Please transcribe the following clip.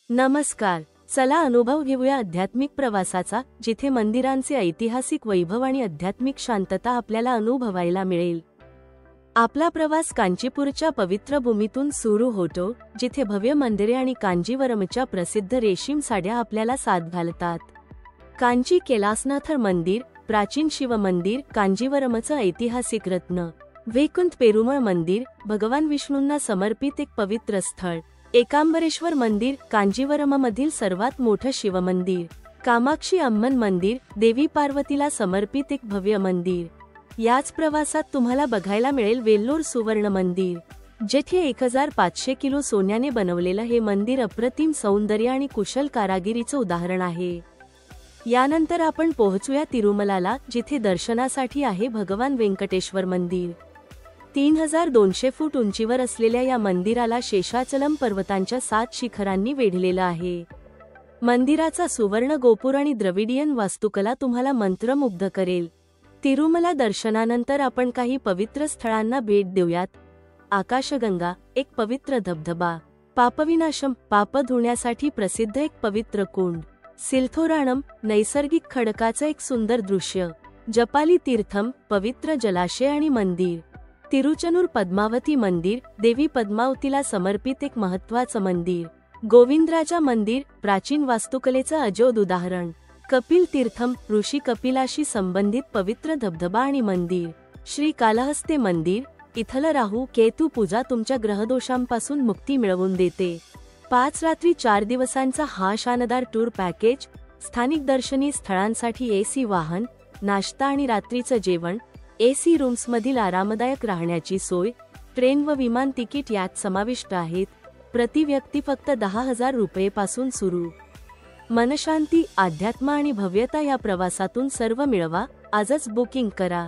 नमस्कार. चला अनुभव घेऊया आध्यात्मिक प्रवासाचा, जिथे मंदिरांचे ऐतिहासिक वैभव आणि आध्यात्मिक शांतता आपल्याला अनुभवायला मिळेल. आपला प्रवास कांचीपूरच्या पवित्र भूमीतून सुरू होतो, जिथे भव्य मंदिरे आणि कांजीवरमच्या प्रसिद्ध रेशीम साड्या आपल्याला साथ घालतात. कांची कैलासनाथर मंदिर, प्राचीन शिव मंदिर, कांजीवरमचं ऐतिहासिक रत्न. वैकुंठ पेरुमळ मंदिर, भगवान विष्णूंना समर्पित एक पवित्र स्थळ. एकांबरेश्वर मंदिर, कांजीवरममधील सर्वात मोठं शिवमंदिर. कामाक्षी अम्मन मंदिर, देवी पार्वतीला समर्पित एक भव्य मंदिर. याच प्रवासात तुम्हाला बघायला मिळेल वेल्लोर सुवर्ण मंदिर, जेथे 1500 किलो सोन्याने बनवलेलं हे मंदिर अप्रतिम सौंदर्य आणि कुशल कारागिरीचं उदाहरण आहे. यानंतर आपण पोहोचूया तिरुमलाला, जिथे दर्शनासाठी आहे भगवान व्यंकटेश्वर मंदिर. 3200 फूट उंचीवर असलेल्या या मंदिराला शेषाचलम पर्वतांच्या 7 शिखरांनी वेढलेलं आहे. मंदिराचा सुवर्ण गोपुर आणि द्रविडियन वास्तुकला तुम्हाला मंत्रमुग्ध करेल. तिरुमला दर्शनानंतर आपण काही पवित्र स्थळांना भेट देऊयात. आकाशगंगा, एक पवित्र धबधबा. पापविनाशम, पाप धुण्यासाठी प्रसिद्ध एक पवित्र कुंड. सिलथोराणम, नैसर्गिक खडकाचं एक सुंदर दृश्य. जपाली तीर्थम, पवित्र जलाशय आणि मंदिर. तिरुचनूर पद्मावती मंदिर, देवी पद्मावतीला समर्पित एक महत्त्वाचं मंदिर. गोविंदराजा मंदिर, प्राचीन वास्तुकलेचं अजोड उदाहरण. कपिल तीर्थम, ऋषी कपिलाशी संबंधित पवित्र धबधबा आणि मंदिर. श्री कालहस्ते मंदिर, इथलं राहू केतू पूजा तुमच्या ग्रहदोषांपासून मुक्ती मिळवून देते. 5 रात्री 4 दिवसांचा हा शानदार टूर पॅकेज. स्थानिक दर्शनीय स्थळांसाठी एसी वाहन, नाश्ता आणि रात्रीचं जेवण, एसी रूम्समधील आरामदायक राहण्याची सोय, ट्रेन व विमान तिकीट यात समाविष्ट आहेत. प्रति व्यक्ती फक्त 10,000 रुपये पासून सुरू. मनशांती, अध्यात्म आणि भव्यता या प्रवासातून सर्व मिळवा. आजच बुकिंग करा.